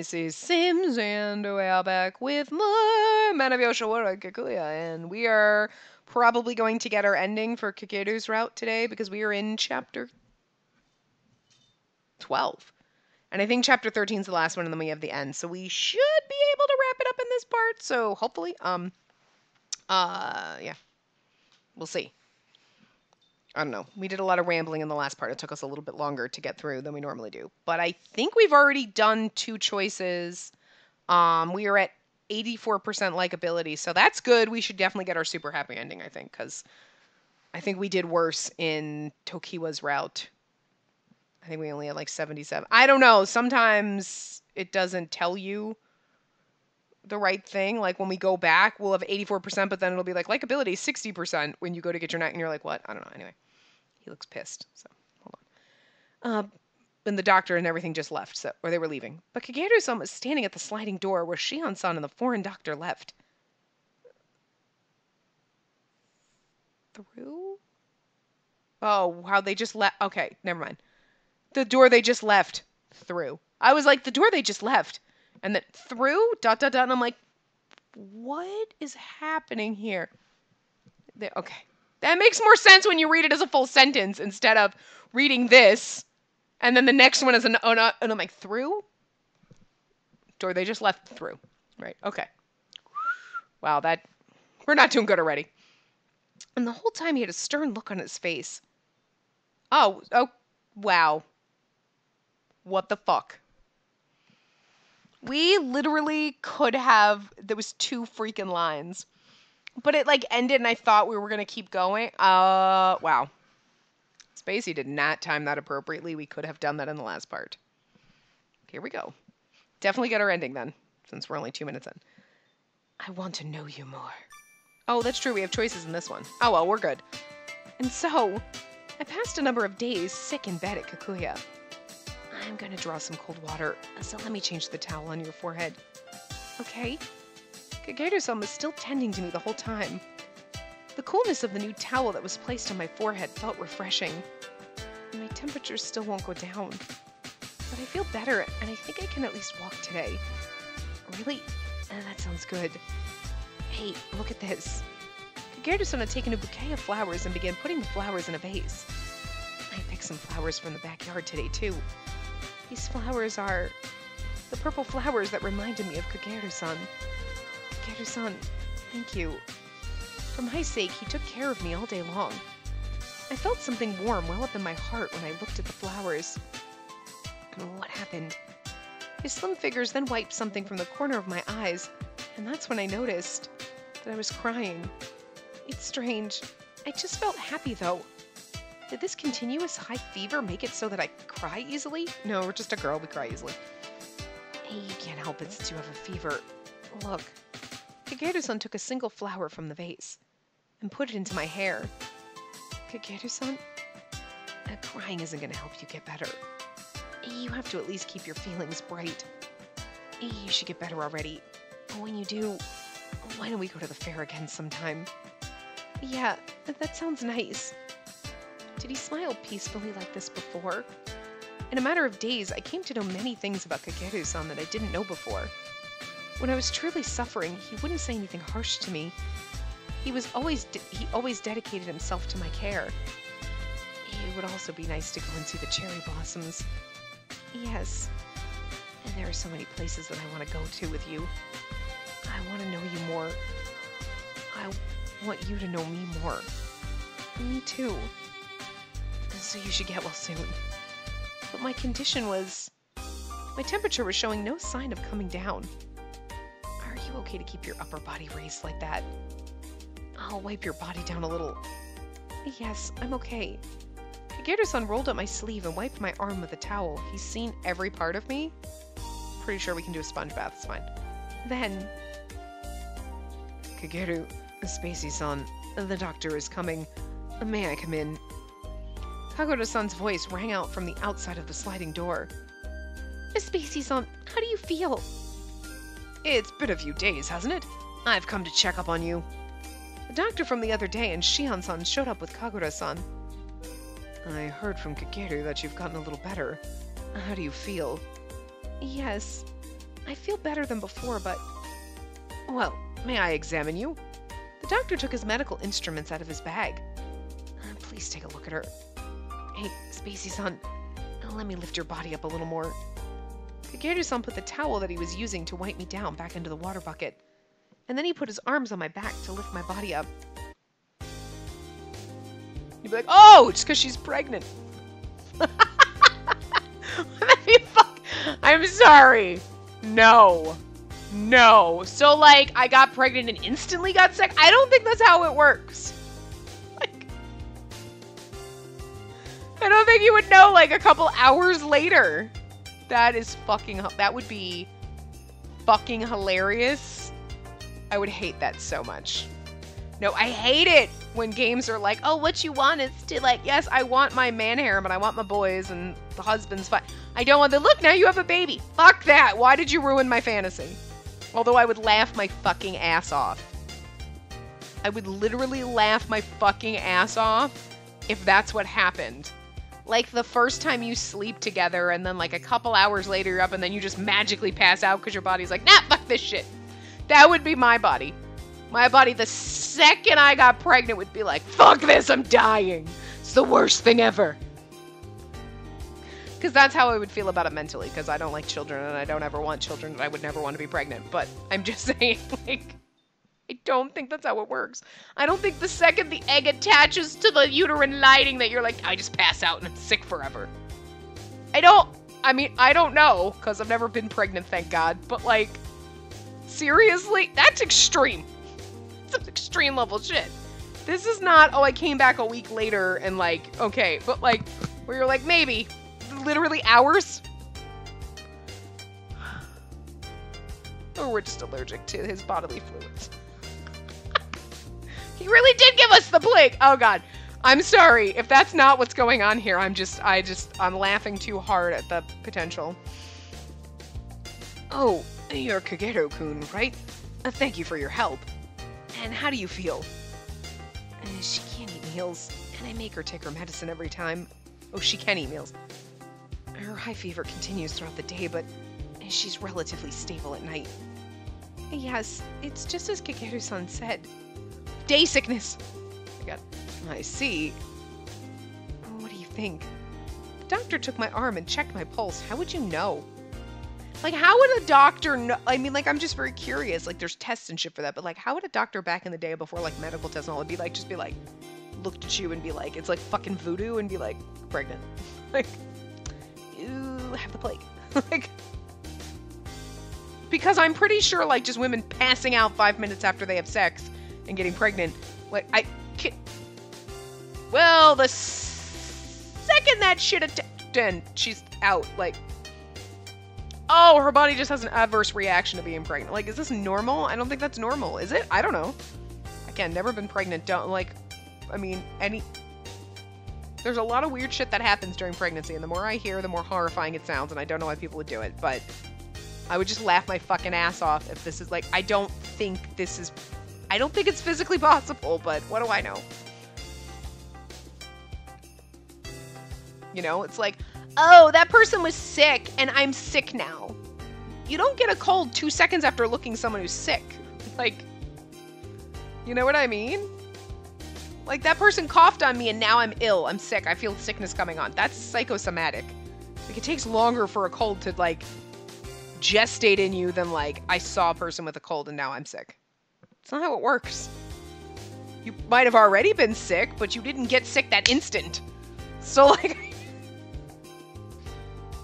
This is Sims, and we are back with more Men of Yoshiwara and Kikuya, and we are probably going to get our ending for Kakeru's route today because we are in chapter 12. And I think chapter 13 is the last one, and then we have the end. So we should be able to wrap it up in this part. So hopefully, yeah, we'll see. I don't know. We did a lot of rambling in the last part. It took us a little bit longer to get through than we normally do. But I think we've already done 2 choices. We are at 84% likability, so that's good. We should definitely get our super happy ending, I think, because I think we did worse in Tokiwa's route. I think we only had like 77. I don't know. Sometimes it doesn't tell you the right thing. Like when we go back, we'll have 84%, but then it'll be like likability 60% when you go to get your neck, and you're like, what? I don't know. Anyway, he looks pissed. So hold on. And the doctor and everything just left, so or they were leaving. But Kageru-san was standing at the sliding door where Shion-san and the foreign doctor left. Through? Oh, how they just left. Okay, never mind. The door they just left. Through. I was like, the door they just left. And then through? ... And I'm like, what is happening here? Okay. That makes more sense when you read it as a full sentence instead of reading this. And then the next one is an, oh, no, and I'm like, through? Door they just left through. Right, okay. Wow, we're not doing good already. And the whole time he had a stern look on his face. Oh, wow. What the fuck? We literally could have, there was 2 freaking lines. But it like ended and I thought we were going to keep going. Wow. Spacey did not time that appropriately. We could have done that in the last part. Here we go. Definitely get our ending then, since we're only 2 minutes in. I want to know you more. Oh, that's true. We have choices in this one. Oh, well, we're good. And so, I passed a number of days sick in bed at Kikuya. I'm going to draw some cold water, so let me change the towel on your forehead. Okay? Kageru-san was still tending to me the whole time. The coolness of the new towel that was placed on my forehead felt refreshing. My temperature still won't go down. But I feel better, and I think I can at least walk today. Really? That sounds good. Hey, look at this. Kageru-san had taken a bouquet of flowers and began putting the flowers in a vase. I picked some flowers from the backyard today, too. These flowers are the purple flowers that reminded me of Kageru-san. Kageru-san, thank you. For my sake, he took care of me all day long. I felt something warm well up in my heart when I looked at the flowers. What happened? His slim fingers then wiped something from the corner of my eyes, and that's when I noticed that I was crying. It's strange. I just felt happy, though. Did this continuous high fever make it so that I cry easily? No, we're just a girl. We cry easily. Hey, you can't help it since you have a fever. Look. Kageru-san took a single flower from the vase and put it into my hair. Kageru-san, crying isn't going to help you get better. You have to at least keep your feelings bright. You should get better already. When you do, why don't we go to the fair again sometime? Yeah, that sounds nice. Did he smile peacefully like this before? In a matter of days, I came to know many things about Kageru-san that I didn't know before. When I was truly suffering, he wouldn't say anything harsh to me. He always dedicated himself to my care. It would also be nice to go and see the cherry blossoms. Yes. And there are so many places that I want to go to with you. I want to know you more. I want you to know me more. Me too. So you should get well soon. But my condition was... my temperature was showing no sign of coming down. Are you okay to keep your upper body raised like that? I'll wipe your body down a little. Yes, I'm okay. Kageru-san rolled up my sleeve and wiped my arm with a towel. He's seen every part of me. Pretty sure we can do a sponge bath, it's fine. Then... Kageru, Spacey-san, the doctor is coming. May I come in? Kagoda-san's voice rang out from the outside of the sliding door. Spacey-san, how do you feel? It's been a few days, hasn't it? I've come to check up on you. The doctor from the other day and Shion-san showed up with Kagoda-san. I heard from Kakeru that you've gotten a little better. How do you feel? Yes, I feel better than before, but... Well, may I examine you? The doctor took his medical instruments out of his bag. Please take a look at her. Hey, Spacey-san, let me lift your body up a little more. Kageru-san put the towel that he was using to wipe me down back into the water bucket. And then he put his arms on my back to lift my body up. You'd be like, oh, it's because she's pregnant. I'm sorry. No. No. So, like, I got pregnant and instantly got sick? I don't think that's how it works. Like, I don't think you would know, like, a couple hours later. That is fucking... That would be fucking hilarious. I would hate that so much. No, I hate it when games are like, oh, what you want is to, like, yes, I want my man harem, but I want my boys, and the husband's fine. I don't want the, look, now you have a baby. Fuck that. Why did you ruin my fantasy? Although I would laugh my fucking ass off. I would literally laugh my fucking ass off if that's what happened. Like the first time you sleep together and then like a couple hours later you're up and then you just magically pass out because your body's like, nah, fuck this shit. That would be my body. My body, the second I got pregnant, would be like, fuck this, I'm dying. It's the worst thing ever. Because that's how I would feel about it mentally, because I don't like children, and I don't ever want children, and I would never want to be pregnant. But I'm just saying, like, I don't think that's how it works. I don't think the second the egg attaches to the uterine lining that you're like, I just pass out and I'm sick forever. I don't know, because I've never been pregnant, thank God. But, like, seriously? That's extreme. That's extreme level shit. This is not, oh, I came back a week later and, like, okay. But, like, where you're like, maybe. Literally hours? Or we're just allergic to his bodily fluids. He really did give us the plague! Oh god. I'm sorry. If that's not what's going on here, I'm laughing too hard at the potential. Oh, you're Kageru-kun, right? Thank you for your help. And how do you feel? She can't eat meals, and I make her take her medicine every time. Oh, she can eat meals. Her high fever continues throughout the day, but she's relatively stable at night. Yes, it's just as Kageru-san said. Day sickness! I see. What do you think? The doctor took my arm and checked my pulse. How would you know? Like, how would a doctor know? I mean, like, I'm just very curious. Like, there's tests and shit for that, but, like, how would a doctor back in the day before, like, medical tests and all, just be like, looked at you and be like, it's like fucking voodoo and be like, pregnant. Like, you have the plague. Like, because I'm pretty sure, like, just women passing out 5 minutes after they have sex and getting pregnant, like, well, the second that shit then she's out, like, oh, her body just has an adverse reaction to being pregnant. Like, is this normal? I don't think that's normal. Is it? I don't know. Again, never been pregnant. Don't, like, I mean, there's a lot of weird shit that happens during pregnancy, and the more I hear, the more horrifying it sounds, and I don't know why people would do it, but I would just laugh my fucking ass off if this is, like, I don't think it's physically possible, but what do I know? You know, it's like, oh, that person was sick, and I'm sick now. You don't get a cold 2 seconds after looking someone who's sick. Like, you know what I mean? Like, that person coughed on me, and now I'm ill. I'm sick. I feel sickness coming on. That's psychosomatic. Like, it takes longer for a cold to, like, gestate in you than, like, I saw a person with a cold, and now I'm sick. It's not how it works. You might have already been sick, but you didn't get sick that instant. So, like...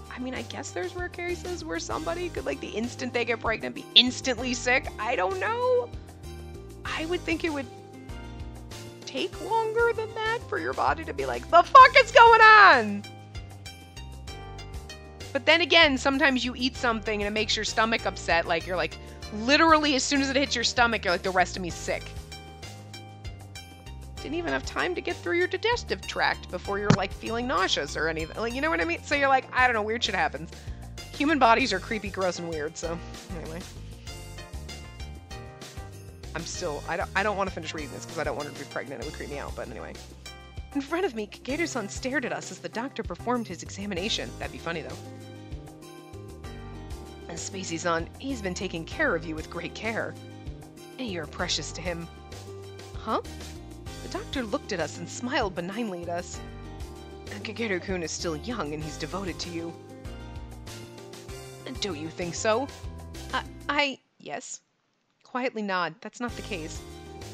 I mean, I guess there's rare cases where somebody could, like, the instant they get pregnant, be instantly sick. I don't know. I would think it would take longer than that for your body to be like, the fuck is going on? But then again, sometimes you eat something and it makes your stomach upset. Like, you're like, literally, as soon as it hits your stomach, you're like, the rest of me's sick. Didn't even have time to get through your digestive tract before you're, like, feeling nauseous or anything. Like, you know what I mean? So you're like, I don't know, weird shit happens. Human bodies are creepy, gross, and weird, so anyway. I don't want to finish reading this because I don't want her to be pregnant. It would creep me out, but anyway. In front of me, Kageru-san stared at us as the doctor performed his examination. That'd be funny, though. Spacey-san, he's been taking care of you with great care. And you're precious to him. Huh? The doctor looked at us and smiled benignly at us. Kageru-kun is still young and he's devoted to you. Don't you think so? Yes. Quietly nod. That's not the case.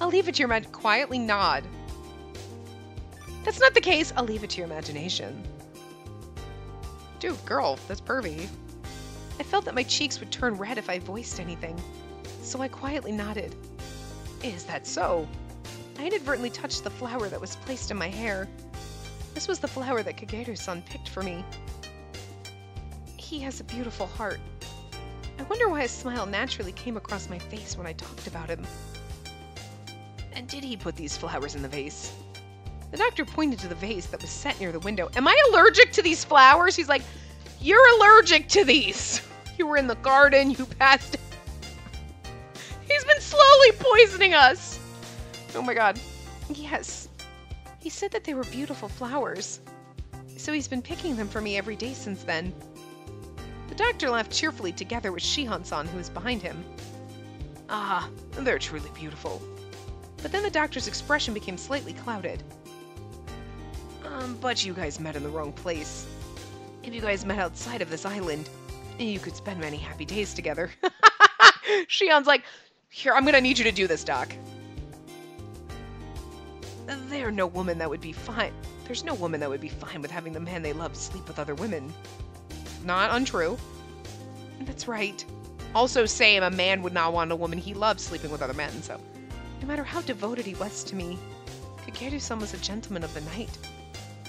I'll leave it to your quietly nod. That's not the case. I'll leave it to your imagination. Dude, girl, that's pervy. I felt that my cheeks would turn red if I voiced anything, so I quietly nodded. Is that so? I inadvertently touched the flower that was placed in my hair. This was the flower that Kageru-san picked for me. He has a beautiful heart. I wonder why a smile naturally came across my face when I talked about him. And did he put these flowers in the vase? The doctor pointed to the vase that was set near the window. Am I allergic to these flowers? He's like, you're allergic to these. You were in the garden, you passed. He's been slowly poisoning us. Oh my god. Yes. He said that they were beautiful flowers. So he's been picking them for me every day since then. The doctor laughed cheerfully together with Shihan-san, who was behind him. Ah, they're truly beautiful. But then the doctor's expression became slightly clouded. But you guys met in the wrong place. If you guys met outside of this island, you could spend many happy days together. Shihan's like, here, I'm gonna need you to do this, Doc. There's no woman that would be fine with having the man they love sleep with other women. Not untrue. That's right. Also same, a man would not want a woman he loves sleeping with other men, so. No matter how devoted he was to me, Kageru-san was a gentleman of the night.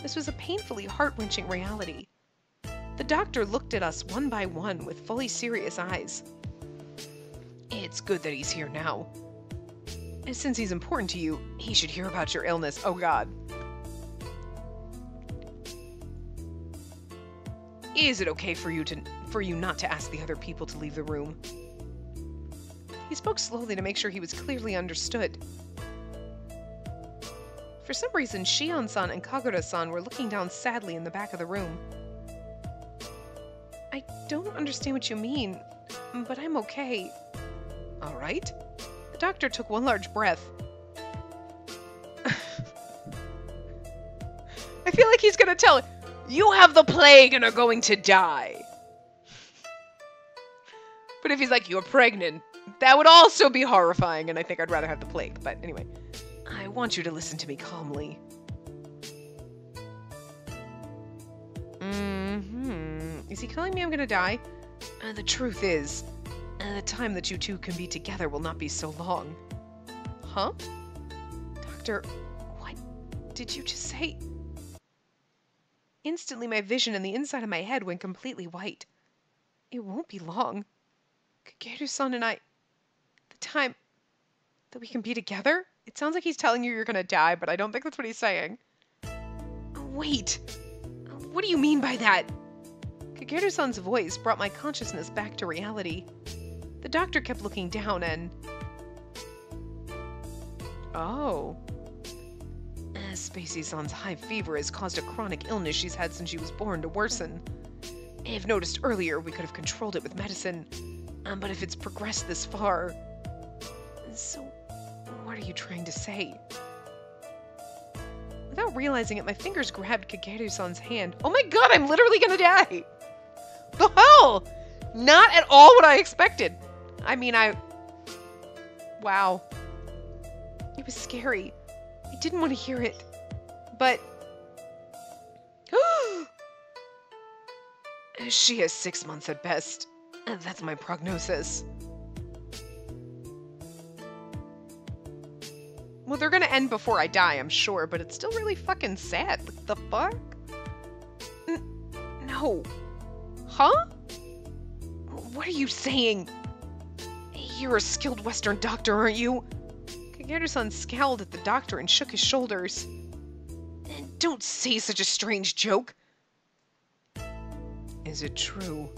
This was a painfully heart-wrenching reality. The doctor looked at us one by one with fully serious eyes. It's good that he's here now. And since he's important to you, he should hear about your illness. Oh god. Is it okay for you not to ask the other people to leave the room? He spoke slowly to make sure he was clearly understood. For some reason, Shion-san and Kagura-san were looking down sadly in the back of the room. I don't understand what you mean, but I'm okay. All right. The doctor took one large breath. I feel like he's gonna tell her, you have the plague and are going to die. But if he's like, you're pregnant, that would also be horrifying, and I think I'd rather have the plague. But anyway, I want you to listen to me calmly. Is he telling me I'm gonna die? The truth is, the time that you two can be together will not be so long. Huh? Doctor, what did you just say? Instantly, my vision and the inside of my head went completely white. It won't be long. Kageru-san and I... The time that we can be together? It sounds like he's telling you you're gonna die, but I don't think that's what he's saying. Wait. What do you mean by that? Kageru-san's voice brought my consciousness back to reality. The doctor kept looking down and... Oh. Spacey-san's high fever has caused a chronic illness she's had since she was born to worsen. If noticed earlier, we could have controlled it with medicine. But if it's progressed this far... So, what are you trying to say? Without realizing it, my fingers grabbed Kageru-san's hand. Oh my god, I'm literally gonna die! The hell? Not at all what I expected. I mean, Wow. It was scary. I didn't want to hear it. But... She has 6 months at best. That's my prognosis. Well, they're gonna end before I die, I'm sure, but it's still really fucking sad. What the fuck? No. Huh? What are you saying? You're a skilled Western doctor, aren't you? Kageru-san scowled at the doctor and shook his shoulders. Don't say such a strange joke. Is it true?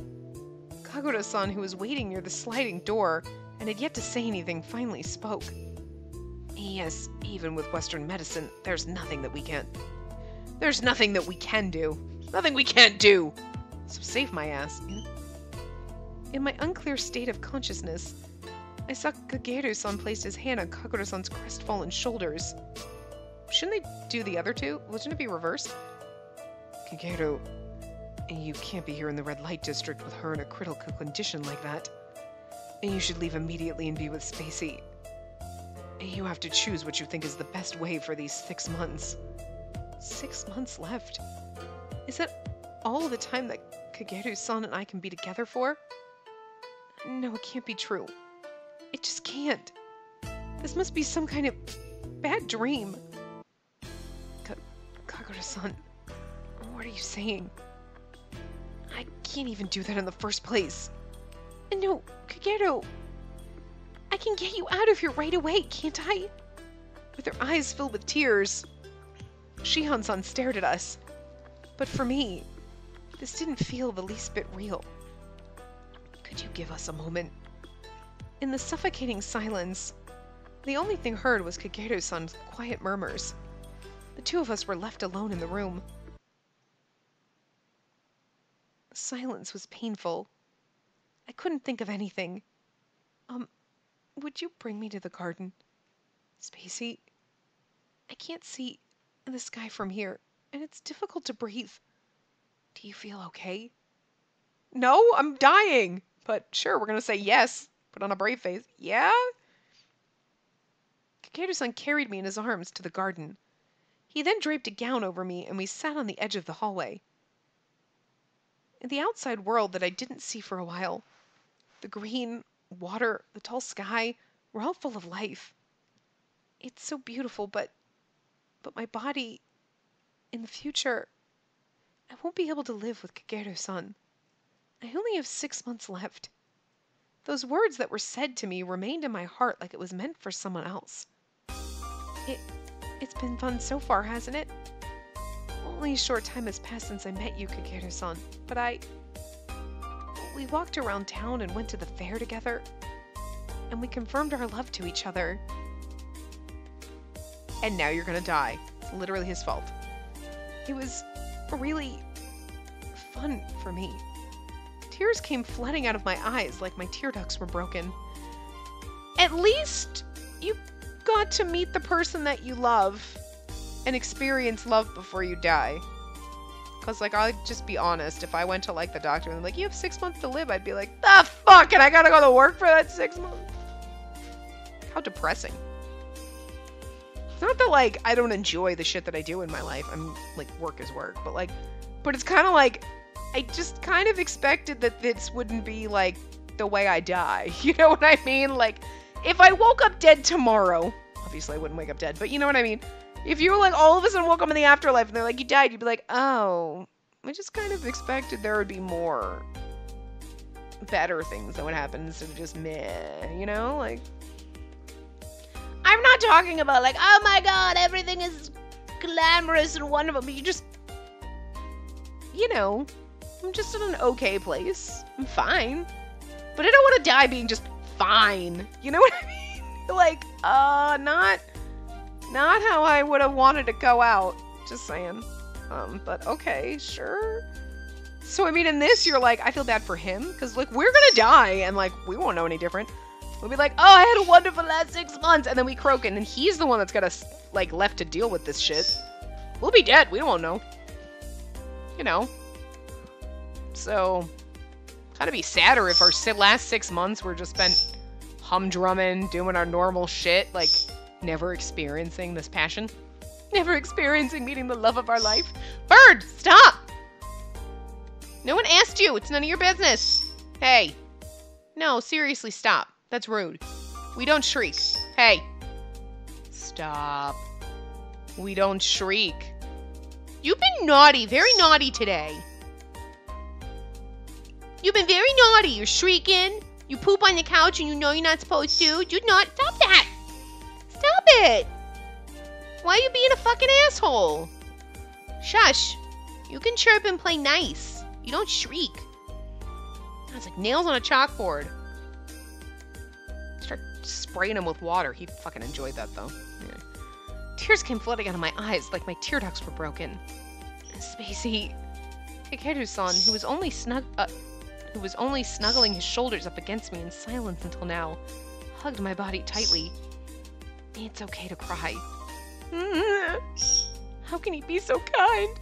Kagura-san, who was waiting near the sliding door and had yet to say anything, finally spoke. Yes, even with Western medicine, there's nothing that we can do. Nothing we can't do. So save my ass. In my unclear state of consciousness, I saw Kageru-san place his hand on Kagura-san's crestfallen shoulders. Shouldn't they do the other two? Shouldn't it be reversed? Kageru, you can't be here in the red light district with her in a critical condition like that. And you should leave immediately and be with Spacey. You have to choose what you think is the best way for these 6 months. 6 months left? Is that all the time that Kageru-san and I can be together for? No, it can't be true. It just can't. This must be some kind of bad dream. Kagura-san, what are you saying? I can't even do that in the first place. No, Kageru, I can get you out of here right away, can't I? With her eyes filled with tears, Shihan-san stared at us. But for me, this didn't feel the least bit real. Could you give us a moment? In the suffocating silence, the only thing heard was Kageru-san's quiet murmurs. The two of us were left alone in the room. The silence was painful. I couldn't think of anything. Would you bring me to the garden? Spacey, I can't see the sky from here, and it's difficult to breathe. Do you feel okay? No, I'm dying. But sure, we're gonna say yes. Put on a brave face. Yeah? Kageru-san carried me in his arms to the garden. He then draped a gown over me, and we sat on the edge of the hallway. In the outside world that I didn't see for a while, the green, water, the tall sky were all full of life. It's so beautiful, but my body, in the future, I won't be able to live with Kageru-san. I only have 6 months left. Those words that were said to me remained in my heart like it was meant for someone else. It's been fun so far, hasn't it? Only a short time has passed since I met you, Kageru-san, but we walked around town and went to the fair together, and we confirmed our love to each other. And now you're gonna die. It's literally his fault. It was really fun for me. Tears came flooding out of my eyes like my tear ducts were broken. At least you got to meet the person that you love and experience love before you die. Because, like, I'll just be honest. If I went to, like, the doctor and they're like, you have 6 months to live, I'd be like, the fuck? And I gotta go to work for that 6 months? How depressing. It's not that, like, I don't enjoy the shit that I do in my life. I'm, like, work is work. But it's kind of like, I just kind of expected that this wouldn't be, like, the way I die. You know what I mean? Like, if I woke up dead tomorrow, obviously I wouldn't wake up dead, but you know what I mean? If you were like all of a sudden woke up in the afterlife and they're like, you died, you'd be like, oh, I just kind of expected there would be more better things that would happen instead of just meh, you know? Like, I'm not talking about like, oh my god, everything is glamorous and wonderful, but you just, you know, I'm just in an okay place. I'm fine. But I don't want to die being just fine. You know what I mean? Like, not how I would have wanted to go out. Just saying. But okay, sure. So, I mean, in this, you're like, I feel bad for him. Because, like, we're gonna die. And, like, we won't know any different. We'll be like, oh, I had a wonderful last 6 months. And then we croak and he's the one that's got us, like, left to deal with this shit. We'll be dead. We won't know. You know. So, kind of be sadder if our last 6 months were just spent humdrumming, doing our normal shit, like, never experiencing this passion. Never experiencing meeting the love of our life. Bird, stop! No one asked you. It's none of your business. Hey. No, seriously, stop. That's rude. We don't shriek. Hey. Stop. We don't shriek. You've been naughty, very naughty today. You've been very naughty. You're shrieking. You poop on the couch and you know you're not supposed to. You're not. Stop that. Stop it. Why are you being a fucking asshole? Shush. You can chirp and play nice. You don't shriek. It's like nails on a chalkboard. Start spraying him with water. He fucking enjoyed that though. Yeah. Tears came flooding out of my eyes like my tear ducts were broken. Spacey. Kakeru-san, who was only who was only snuggling his shoulders up against me in silence until now, hugged my body tightly. It's okay to cry. How can he be so kind?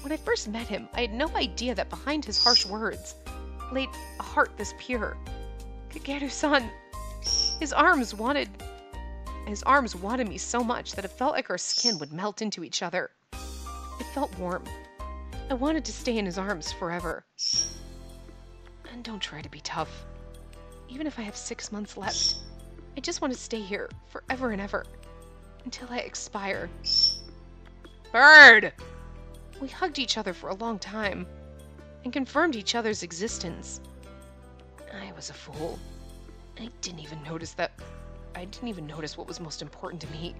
When I first met him, I had no idea that behind his harsh words laid a heart this pure. Kageru-san, his arms wanted me so much that it felt like our skin would melt into each other. It felt warm. I wanted to stay in his arms forever. And don't try to be tough. Even if I have 6 months left, I just want to stay here forever and ever. Until I expire. Bird! We hugged each other for a long time. And confirmed each other's existence. I was a fool. I didn't even notice what was most important to me.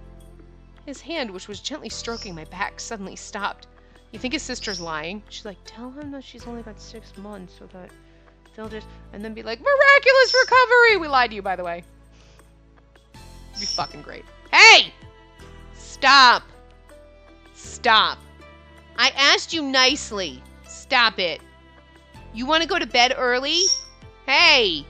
His hand, which was gently stroking my back, suddenly stopped. You think his sister's lying? She's like, tell him that she's only got 6 months so that they'll just... And then be like, miraculous recovery! We lied to you, by the way. It'd be fucking great. Hey! Stop. Stop. I asked you nicely. Stop it. You want to go to bed early? Hey!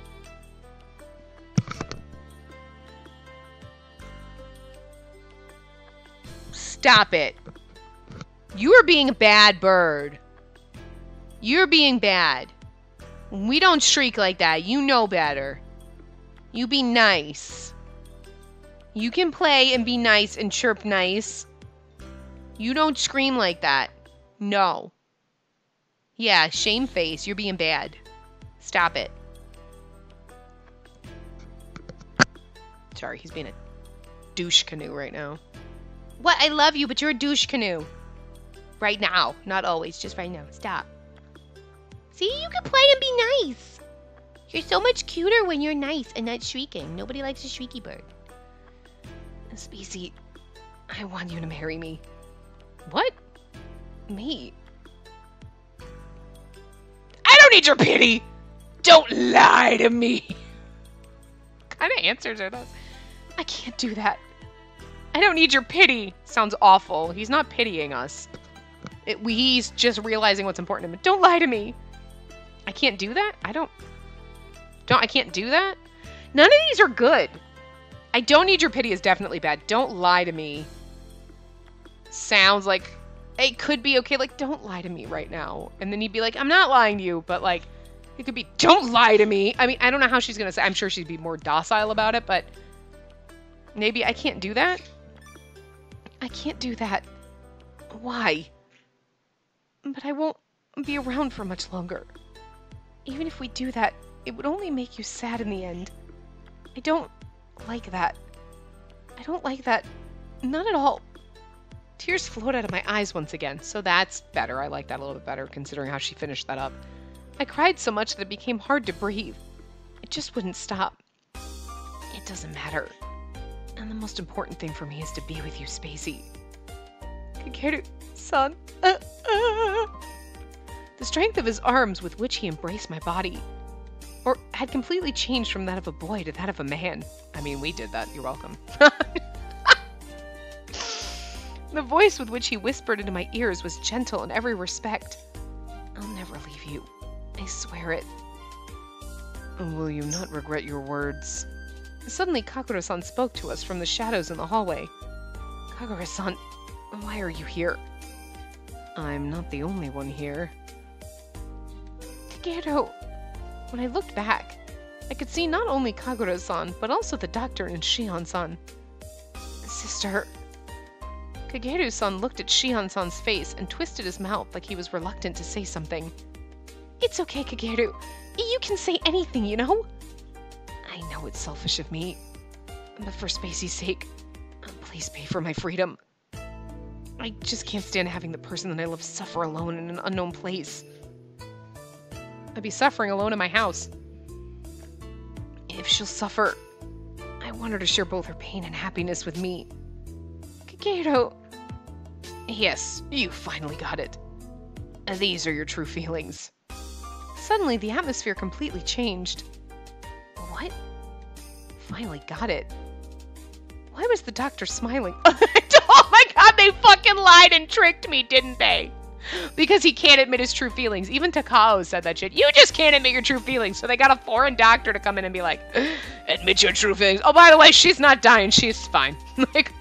Stop it. You are being a bad bird. You're being bad. We don't shriek like that. You know better. You be nice. You can play and be nice and chirp nice. You don't scream like that. No. Yeah, shame face. You're being bad. Stop it. Sorry, he's being a douche canoe right now. What? I love you, but you're a douche canoe. Right now. Not always, just right now. Stop. See, you can play and be nice. You're so much cuter when you're nice and not shrieking. Nobody likes a shrieky bird. Spacey, I want you to marry me. What? Me? I don't need your pity! Don't lie to me! What kind of answers are those? I can't do that. I don't need your pity. Sounds awful. He's not pitying us. He's just realizing what's important to him. Don't lie to me. I can't do that? I can't do that? None of these are good. I don't need your pity is definitely bad. Don't lie to me. Sounds like it could be okay. Like, don't lie to me right now. And then he'd be like, I'm not lying to you. But like, it could be, don't lie to me. I mean, I don't know how she's going to say. I'm sure she'd be more docile about it. But maybe I can't do that. I can't do that. Why? But I won't be around for much longer. Even if we do that, it would only make you sad in the end. I don't like that. I don't like that. Not at all. Tears flowed out of my eyes once again, so that's better. I like that a little bit better, considering how she finished that up. I cried so much that it became hard to breathe. It just wouldn't stop. It doesn't matter. And the most important thing for me is to be with you, Spacey. Kageru-san. The strength of his arms with which he embraced my body, or had completely changed from that of a boy to that of a man. I mean, we did that. You're welcome. The voice with which he whispered into my ears was gentle in every respect. I'll never leave you. I swear it. Will you not regret your words? Suddenly, Kagura-san spoke to us from the shadows in the hallway. Kagura-san, why are you here? I'm not the only one here. Kageru! When I looked back, I could see not only Kagura-san, but also the doctor and Shion-san. Sister... Kageru-san looked at Shion-san's face and twisted his mouth like he was reluctant to say something. It's okay, Kageru. You can say anything, you know? I know it's selfish of me, but for Spacey's sake, please pay for my freedom. I just can't stand having the person that I love suffer alone in an unknown place. I'd be suffering alone in my house. If she'll suffer, I want her to share both her pain and happiness with me. Kageru. Yes, you finally got it. These are your true feelings. Suddenly, the atmosphere completely changed. What? Finally got it. Why was the doctor smiling? Oh my god, they fucking lied and tricked me, didn't they? Because he can't admit his true feelings. Even Takao said that shit. You just can't admit your true feelings. So they got a foreign doctor to come in and be like, admit your true feelings. Oh, by the way, she's not dying. She's fine. Like,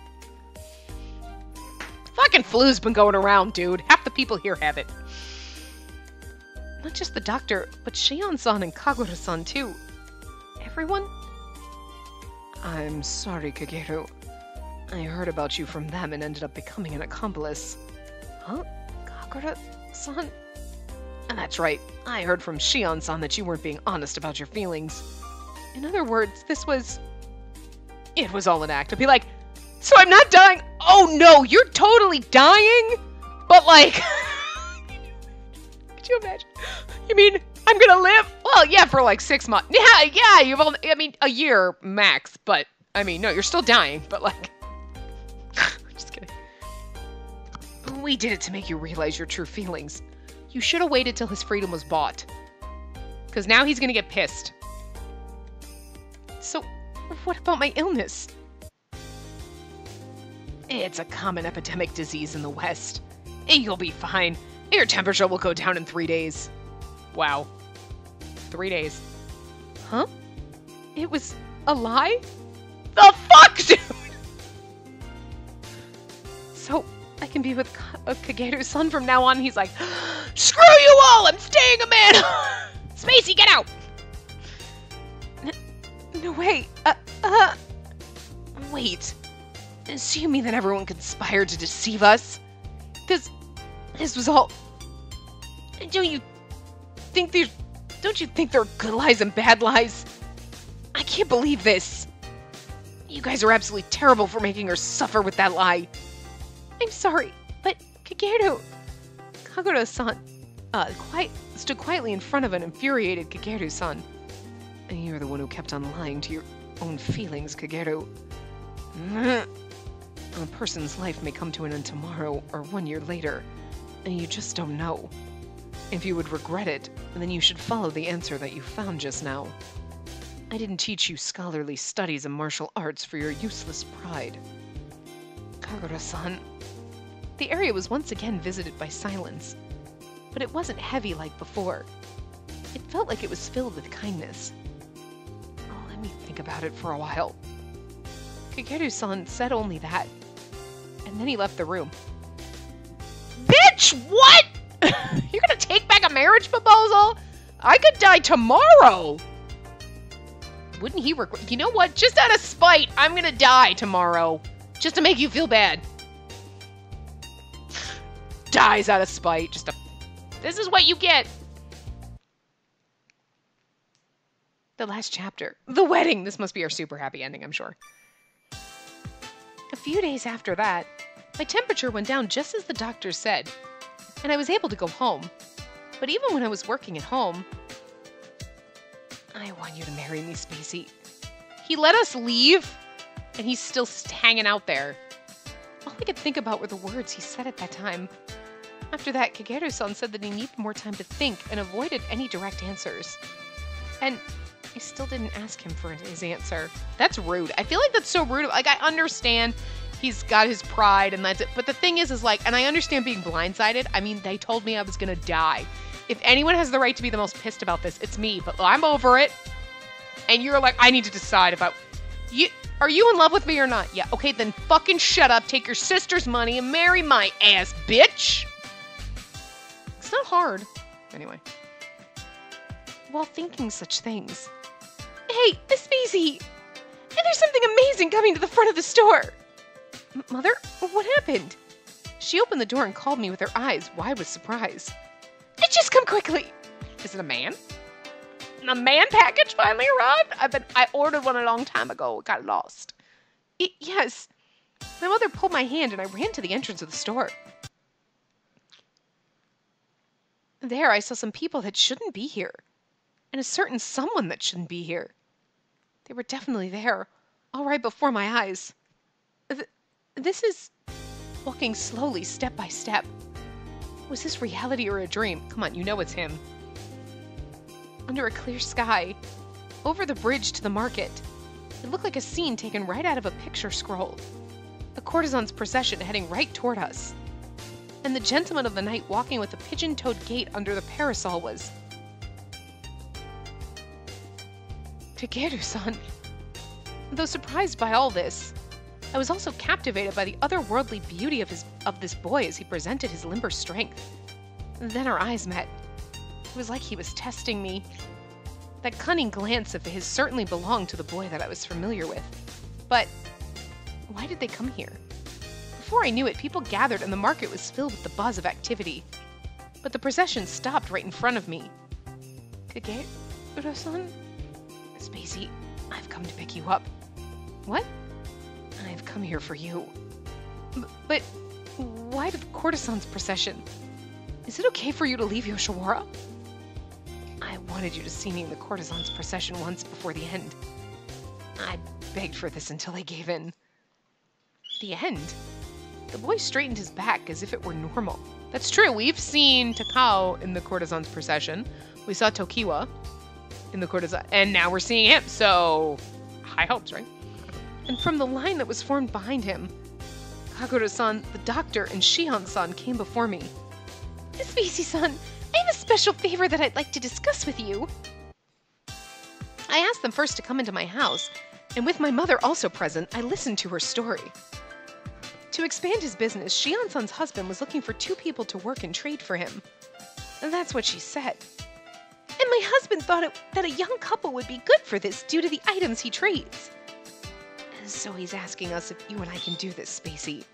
fucking flu's been going around, dude. Half the people here have it. Not just the doctor, but Shion-san and Kagura-san, too. Everyone? I'm sorry, Kageru. I heard about you from them and ended up becoming an accomplice. Huh? Kagura-san? And that's right. I heard from Shion-san that you weren't being honest about your feelings. In other words, it was all an act. I'd be like, so I'm not dying? Oh no, you're totally dying? But like... Could you imagine? You mean I'm gonna live? Well, yeah, for like 6 months. Yeah, you've only, I mean, a year max, but, I mean, no, you're still dying, but like... Just kidding. We did it to make you realize your true feelings. You should have waited till his freedom was bought. Because now he's gonna get pissed. So, what about my illness? It's a common epidemic disease in the West. You'll be fine. Your temperature will go down in 3 days. Wow. 3 days. Huh? It was a lie? The fuck, dude? So, I can be with Kageru's son from now on. He's like, screw you all! I'm staying a man! Spacey, get out! No, wait. Wait. So you mean that everyone conspired to deceive us? This was all... Don't you think there are good lies and bad lies? I can't believe this. You guys are absolutely terrible for making her suffer with that lie. I'm sorry, but Kageru... Kagura-san stood quietly in front of an infuriated Kageru-san. And you're the one who kept on lying to your own feelings, Kageru. A person's life may come to an end tomorrow or 1 year later, and you just don't know. If you would regret it, then you should follow the answer that you found just now. I didn't teach you scholarly studies and martial arts for your useless pride. Kagura-san. The area was once again visited by silence, but it wasn't heavy like before. It felt like it was filled with kindness. Oh, let me think about it for a while. Kageru-san said only that, and then he left the room. Bitch, what? You're gonna take back a marriage proposal? I could die tomorrow. Wouldn't he regret? You know what? Just out of spite, I'm gonna die tomorrow. Just to make you feel bad. Dies out of spite. This is what you get. The last chapter. The wedding. This must be our super happy ending, I'm sure. A few days after that, my temperature went down just as the doctor said, and I was able to go home. But even when I was working at home... I want you to marry me, Spacey. He let us leave, and he's still hanging out there. All I could think about were the words he said at that time. After that, Kageru-san said that he needed more time to think and avoided any direct answers. And I still didn't ask him for his answer. That's rude. I feel like that's so rude. Like, I understand he's got his pride and that's it. But the thing is like, and I understand being blindsided. I mean, they told me I was gonna die. If anyone has the right to be the most pissed about this, it's me. But I'm over it. And you're like, I need to decide about... Are you in love with me or not? Yeah, okay, then fucking shut up, take your sister's money, and marry my ass, bitch! It's not hard. Anyway. While thinking such things... Hey, Miss Spacey! And there's something amazing coming to the front of the store! Mother? What happened? She opened the door and called me with her eyes wide with surprise. Just come quickly! Is it a man? A man package finally arrived? I ordered one a long time ago. It got lost. Yes. My mother pulled my hand and I ran to the entrance of the store. There I saw some people that shouldn't be here. And a certain someone that shouldn't be here. They were definitely there. All right before my eyes. This is... Walking slowly, step by step. Was this reality or a dream? Come on, you know it's him. Under a clear sky, over the bridge to the market. It looked like a scene taken right out of a picture scroll. A courtesan's procession heading right toward us. and the gentleman of the night walking with a pigeon-toed gait under the parasol was... Kakeru-san. Though surprised by all this, I was also captivated by the otherworldly beauty of this boy as he presented his limber strength. Then our eyes met. It was like he was testing me. That cunning glance of his certainly belonged to the boy that I was familiar with. But why did they come here? Before I knew it, people gathered and the market was filled with the buzz of activity. But the procession stopped right in front of me. Kakeru-san? Spacey, I've come to pick you up. What? I've come here for you. But why the courtesan's procession? Is it okay for you to leave Yoshiwara? I wanted you to see me in the courtesan's procession once before the end. I begged for this until they gave in. The end? The boy straightened his back as if it were normal. That's true, we've seen Takao in the courtesan's procession. We saw Tokiwa in the courtesan, and now we're seeing him, so high hopes, right? And from the line that was formed behind him, Kagura-san, the doctor, and Shion-san came before me. Spacey-san, I have a special favor that I'd like to discuss with you. I asked them first to come into my house, and with my mother also present, I listened to her story. To expand his business, Shion-san's husband was looking for 2 people to work and trade for him. And that's what she said. And my husband thought that a young couple would be good for this due to the items he trades. So he's asking us if you and I can do this, Spacey.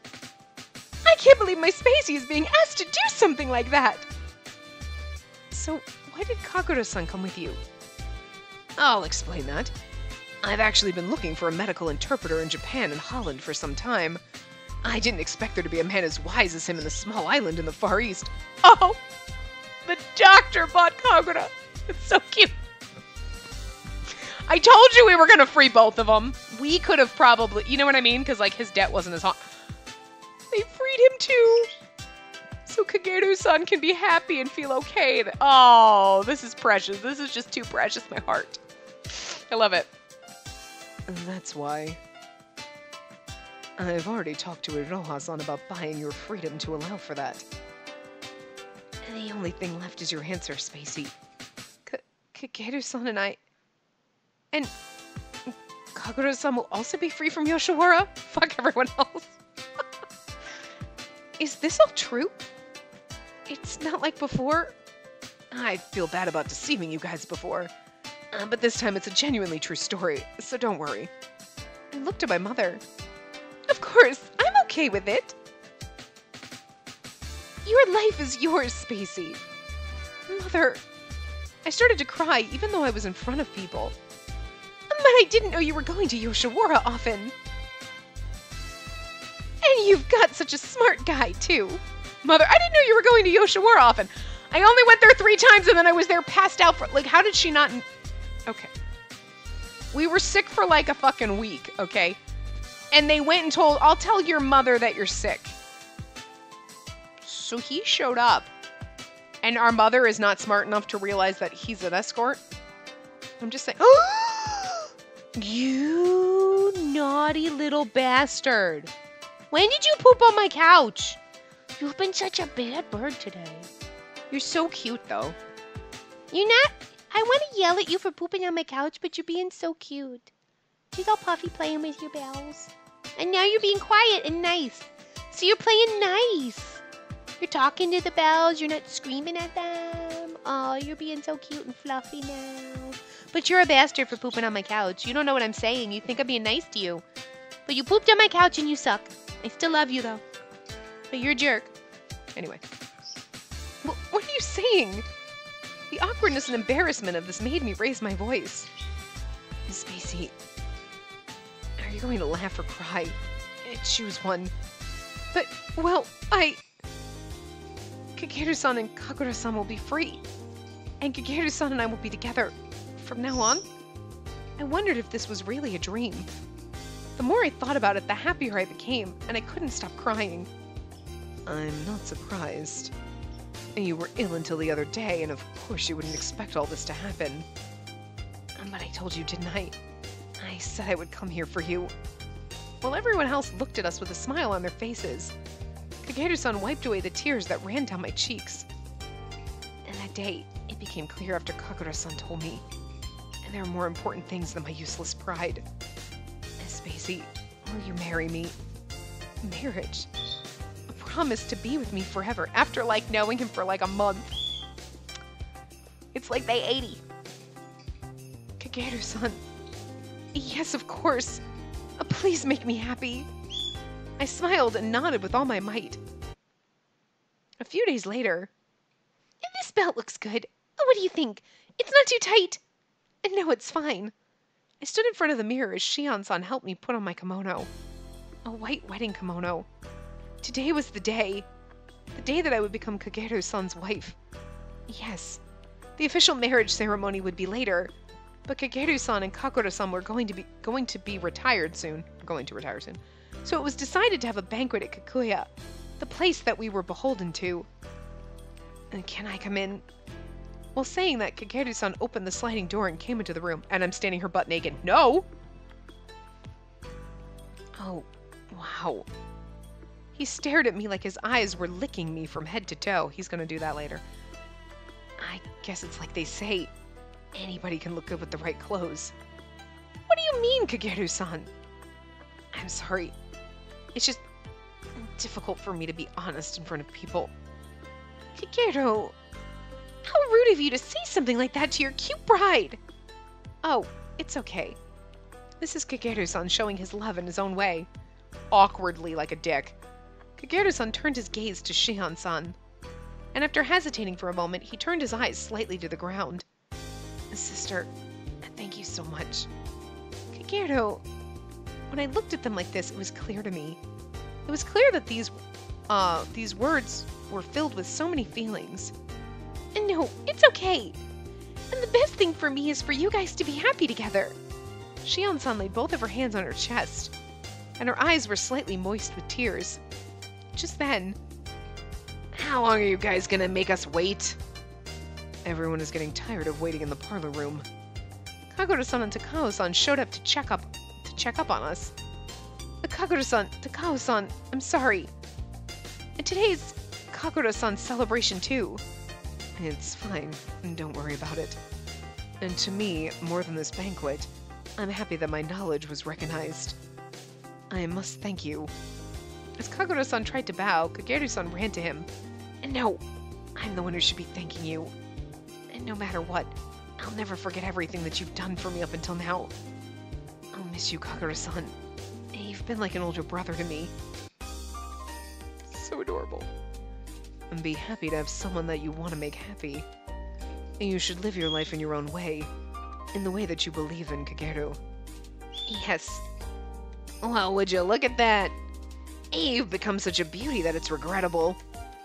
I can't believe my Spacey is being asked to do something like that! So, why did Kagura-san come with you? I'll explain that. I've actually been looking for a medical interpreter in Japan and Holland for some time. I didn't expect there to be a man as wise as him in a small island in the Far East. Oh! The doctor bought Kagura! It's so cute! I told you we were gonna free both of them! We could have probably... You know what I mean? Because, like, his debt wasn't as high. They freed him too! So Kageru-san can be happy and feel okay. Oh, this is precious. This is just too precious, my heart. I love it. And that's why... I've already talked to Iroha-san about buying your freedom to allow for that. And the only thing left is your answer, Spacey. Kageru-san and I... And... Kagura-san will also be free from Yoshiwara? Fuck everyone else. Is this all true? It's not like before. I feel bad about deceiving you guys before. But this time it's a genuinely true story, so don't worry. I looked at my mother. Of course, I'm okay with it. Your life is yours, Spacey. Mother, I started to cry even though I was in front of people. But I didn't know you were going to Yoshiwara often. And you've got such a smart guy, too. Mother, I didn't know you were going to Yoshiwara often. I only went there 3 times and then I was there passed out for... Like, how did she not... Okay. We were sick for like a fucking week, okay? And they went and told, I'll tell your mother that you're sick. So he showed up. And our mother is not smart enough to realize that he's an escort. I'm just saying. You naughty little bastard. When did you poop on my couch? You've been such a bad bird today. You're so cute, though. You're not... I want to yell at you for pooping on my couch, but you're being so cute. She's all puffy playing with your bells. And now you're being quiet and nice. So you're playing nice. You're talking to the bells. You're not screaming at them. Oh, you're being so cute and fluffy now. But you're a bastard for pooping on my couch. You don't know what I'm saying. You think I'm being nice to you. But you pooped on my couch and you suck. I still love you, though. But you're a jerk. Anyway. What are you saying? The awkwardness and embarrassment of this made me raise my voice. Spacey, are you going to laugh or cry? Choose one. But, well, Kageru-san and Kagura-san will be free. And Kageru-san and I will be together from now on. I wondered if this was really a dream. The more I thought about it, the happier I became, and I couldn't stop crying. I'm not surprised. You were ill until the other day, and of course you wouldn't expect all this to happen. But I told you, didn't I? I said I would come here for you. Well, everyone else looked at us with a smile on their faces. Kageru-san wiped away the tears that ran down my cheeks. And that day, it became clear after Kakura-san told me, and there are more important things than my useless pride. Spacey, will you marry me? Marriage? A promise to be with me forever after, like, knowing him for, like, a month. It's like they 80. Kageru-san. Yes, of course. Please make me happy. I smiled and nodded with all my might. A few days later, this belt looks good. What do you think? It's not too tight. No, it's fine. I stood in front of the mirror as Shion-san helped me put on my kimono. A white wedding kimono. Today was the day. The day that I would become Kageru-san's wife. Yes, the official marriage ceremony would be later, but Kageru-san and Kakura-san were going to retire soon. So it was decided to have a banquet at Kikuya, the place that we were beholden to. And can I come in? While saying that, Kageru-san opened the sliding door and came into the room, and I'm standing here butt naked. No! Oh, wow. He stared at me like his eyes were licking me from head to toe. He's gonna do that later. I guess it's like they say, anybody can look good with the right clothes. What do you mean, Kageru-san? I'm sorry. It's just difficult for me to be honest in front of people. Kageru, how rude of you to say something like that to your cute bride. Oh, it's okay. This is Kageru-san showing his love in his own way. Awkwardly like a dick. Kageru-san turned his gaze to Shion-san. And after hesitating for a moment, he turned his eyes slightly to the ground. Sister, thank you so much. Kageru, when I looked at them like this, it was clear to me. It was clear that these words were filled with so many feelings. And no, it's okay. And the best thing for me is for you guys to be happy together. Shion-san laid both of her hands on her chest, and her eyes were slightly moist with tears. Just then, how long are you guys gonna make us wait? Everyone is getting tired of waiting in the parlor room. Kakura-san and Takao-san showed up to check up on us. Kakura-san, Takao-san, I'm sorry. And today's Kakura-san's celebration too. It's fine, don't worry about it. And to me, more than this banquet, I'm happy that my knowledge was recognized. I must thank you. As Kakura-san tried to bow, Kageru-san ran to him. And no, I'm the one who should be thanking you. And no matter what, I'll never forget everything that you've done for me up until now. I'll miss you, Kakura-san. You've been like an older brother to me. So adorable. And be happy to have someone that you want to make happy. And you should live your life in your own way. In the way that you believe in, Kageru. Yes. Well, would you look at that? You've become such a beauty that it's regrettable.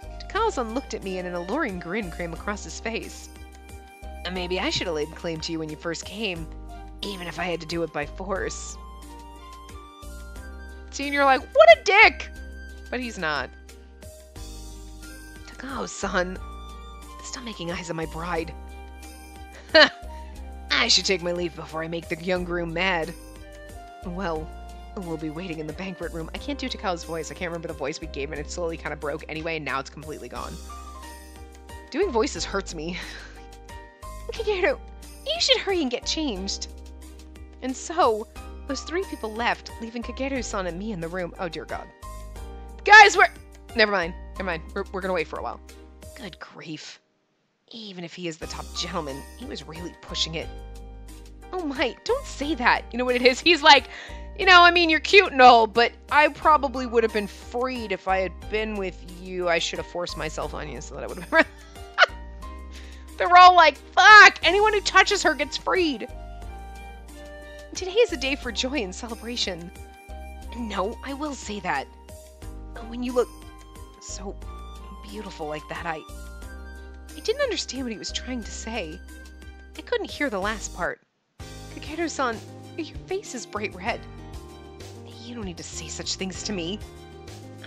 Takao-san looked at me and an alluring grin came across his face. Maybe I should have laid claim to you when you first came, even if I had to do it by force. See, and you're like, what a dick! But he's not. Takao-san, stop making eyes at my bride. I should take my leave before I make the young groom mad. Well, we'll be waiting in the banquet room. I can't do Takao's voice. I can't remember the voice we gave, and it slowly kind of broke anyway, and now it's completely gone. Doing voices hurts me. Kageru, you should hurry and get changed. And so, those three people left, leaving Kageru-san and me in the room. Oh, dear God. Guys, Never mind. We're gonna wait for a while. Good grief. Even if he is the top gentleman, he was really pushing it. Oh my, don't say that. You know what it is? He's like, I mean, you're cute and all, but I probably would have been freed if I had been with you. I should have forced myself on you so that I would have been... They're all like, fuck, anyone who touches her gets freed. Today is a day for joy and celebration. No, I will say that. When you look so beautiful like that, I didn't understand what he was trying to say. I couldn't hear the last part. Kageru-san, your face is bright red. You don't need to say such things to me.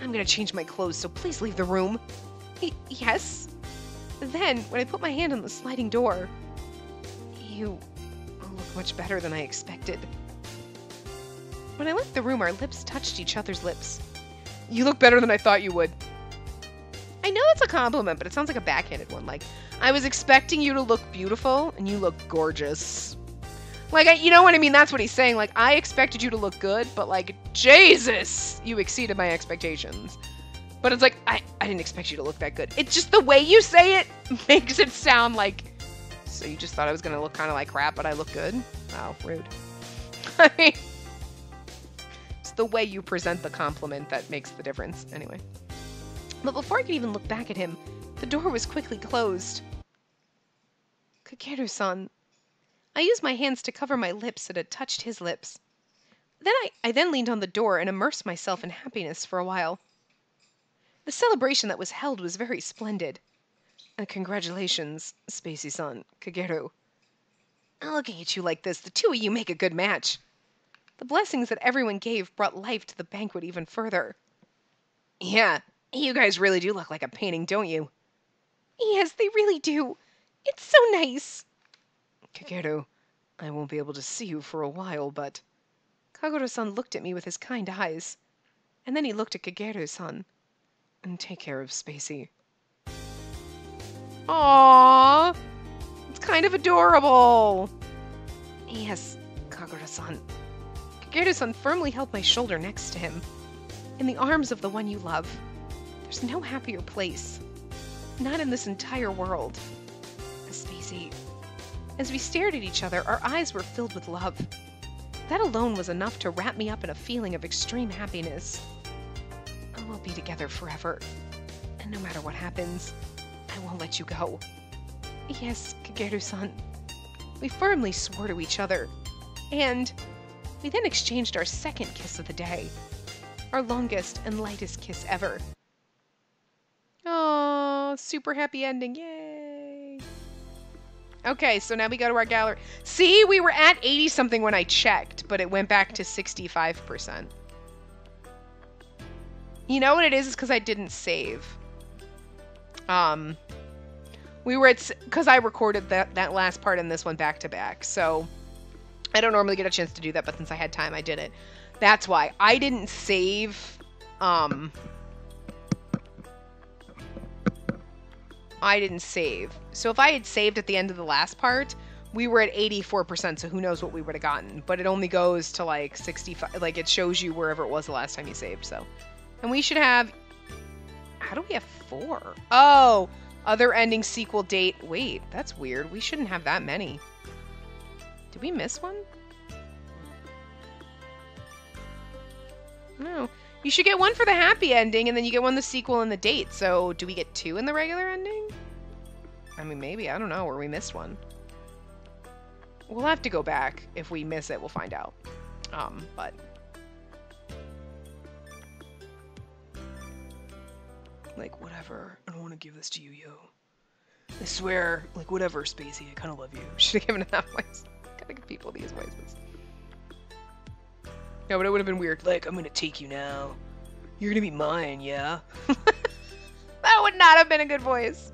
I'm gonna change my clothes, so please leave the room. Yes? Then, when I put my hand on the sliding door, you look much better than I expected. When I left the room, our lips touched each other's lips. You look better than I thought you would. I know it's a compliment, but it sounds like a backhanded one. Like, I was expecting you to look beautiful, and you look gorgeous. Like, you know what I mean? That's what he's saying. Like, I expected you to look good, but like, Jesus, you exceeded my expectations. But it's like, I didn't expect you to look that good. It's just the way you say it makes it sound like, so you just thought I was going to look kind of like crap, but I look good? Wow, rude. I mean, it's the way you present the compliment that makes the difference. Anyway. But before I could even look back at him, the door was quickly closed. Kakeru-san. I used my hands to cover my lips that had touched his lips. Then I then leaned on the door and immersed myself in happiness for a while. The celebration that was held was very splendid. And congratulations, Spacey-san, Kageru. Looking at you like this, the two of you make a good match. The blessings that everyone gave brought life to the banquet even further. Yeah, you guys really do look like a painting, don't you? Yes, they really do. It's so nice. Kageru, I won't be able to see you for a while, but... Kagura-san looked at me with his kind eyes. And then he looked at Kageru-san. And take care of Spacey. Aww! It's kind of adorable! Yes, Kagura-san. Kageru-san firmly held my shoulder next to him. In the arms of the one you love. There's no happier place. Not in this entire world. Spacey. As we stared at each other, our eyes were filled with love. That alone was enough to wrap me up in a feeling of extreme happiness. We'll be together forever. And no matter what happens, I won't let you go. Yes, Kageru-san. We firmly swore to each other. And we then exchanged our second kiss of the day. Our longest and lightest kiss ever. Oh, super happy ending. Yay. Okay, so now we go to our gallery. See, we were at 80-something when I checked, but it went back to 65%. You know what it is? It's because I didn't save. We were at... Because I recorded that last part and this one back to back. So, I don't normally get a chance to do that, but since I had time, I did it. That's why. I didn't save... I didn't save. So if I had saved at the end of the last part, we were at 84%, so who knows what we would have gotten. But it only goes to like 65... Like, it shows you wherever it was the last time you saved, so... And we should have... How do we have 4? Oh! Other ending sequel date. Wait, that's weird. We shouldn't have that many. Did we miss one? No. You should get one for the happy ending, and then you get one the sequel and the date. So, do we get 2 in the regular ending? I mean, maybe. I don't know. Or we missed one. We'll have to go back. If we miss it, we'll find out. But... Like, whatever. I don't want to give this to you, yo. I swear, like, whatever, Spacey. I kind of love you. Should have given it that voice. Gotta give people these voices. No, but it would have been weird. Like, I'm gonna take you now. You're gonna be mine, yeah? That would not have been a good voice.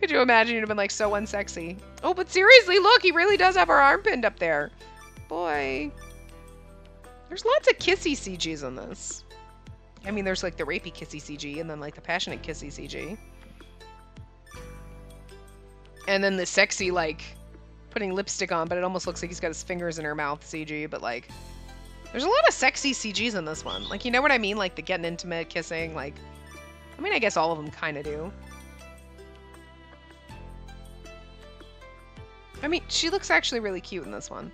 Could you imagine? You'd have been, like, so unsexy. Oh, but seriously, look! He really does have her arm pinned up there. Boy. There's lots of kissy CGs in this. I mean, there's, like, the rapey kissy CG, and then, like, the passionate kissy CG. And then the sexy, like, putting lipstick on, but it almost looks like he's got his fingers in her mouth CG, but, like... There's a lot of sexy CGs in this one. Like, you know what I mean? Like, the getting intimate, kissing, like... I mean, I guess all of them kind of do. I mean, she looks actually really cute in this one.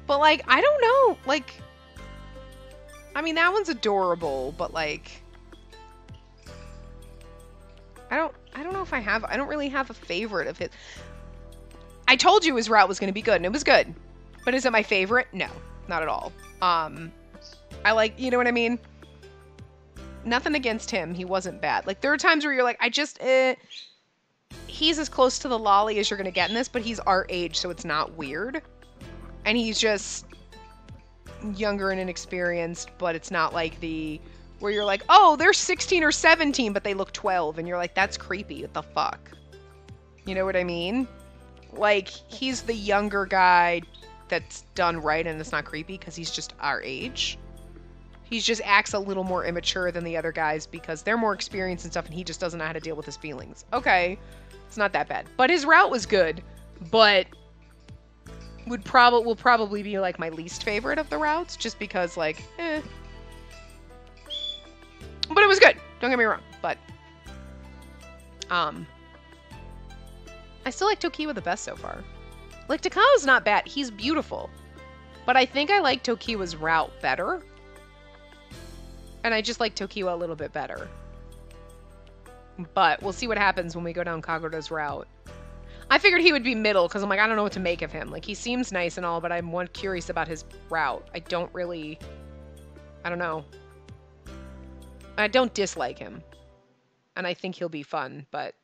But, like, I don't know, like... I mean, that one's adorable, but, like... I don't know if I don't really have a favorite of his. I told you his route was going to be good, and it was good. But is it my favorite? No, not at all. I like, you know what I mean? Nothing against him. He wasn't bad. Like, there are times where you're like, he's as close to the lolly as you're going to get in this, but he's our age, so it's not weird. And he's just younger and inexperienced, but it's not like where you're like, oh, they're 16 or 17, but they look 12. And you're like, that's creepy. What the fuck? You know what I mean? Like, he's the younger guy that's done right, and it's not creepy because he's just our age. He just acts a little more immature than the other guys because they're more experienced and stuff, and he just doesn't know how to deal with his feelings. Okay, it's not that bad. But his route was good, but will probably be like my least favorite of the routes, just because like, But it was good. Don't get me wrong. But I still like Tokiwa the best so far. Like Takao's not bad. He's beautiful. But I think I like Tokiwa's route better. And I just like Tokiwa a little bit better. But we'll see what happens when we go down Kagura's route. I figured he would be middle because I'm like, I don't know what to make of him. Like, he seems nice and all, but I'm more curious about his route. I don't know. I don't dislike him. And I think he'll be fun, but...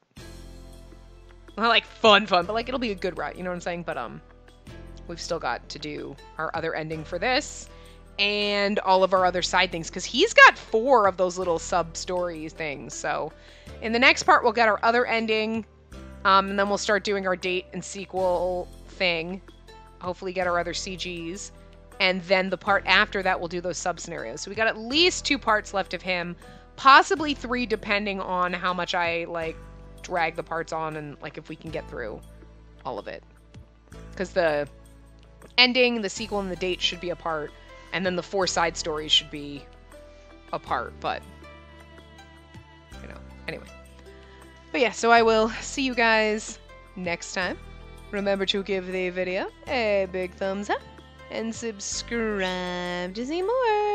Not like fun, but like it'll be a good route, you know what I'm saying? But we've still got to do our other ending for this. And all of our other side things, because he's got 4 of those little sub-story things. So in the next part, we'll get our other ending, and then we'll start doing our date and sequel thing. Hopefully get our other CGs. And then the part after that, we'll do those sub-scenarios. So we got at least 2 parts left of him, possibly 3, depending on how much I, like, drag the parts on and, like, if we can get through all of it. Because the ending, the sequel, and the date should be a part. And then the 4 side stories should be apart, but, you know, anyway. But yeah, so I will see you guys next time. Remember to give the video a big thumbs up and subscribe to see more.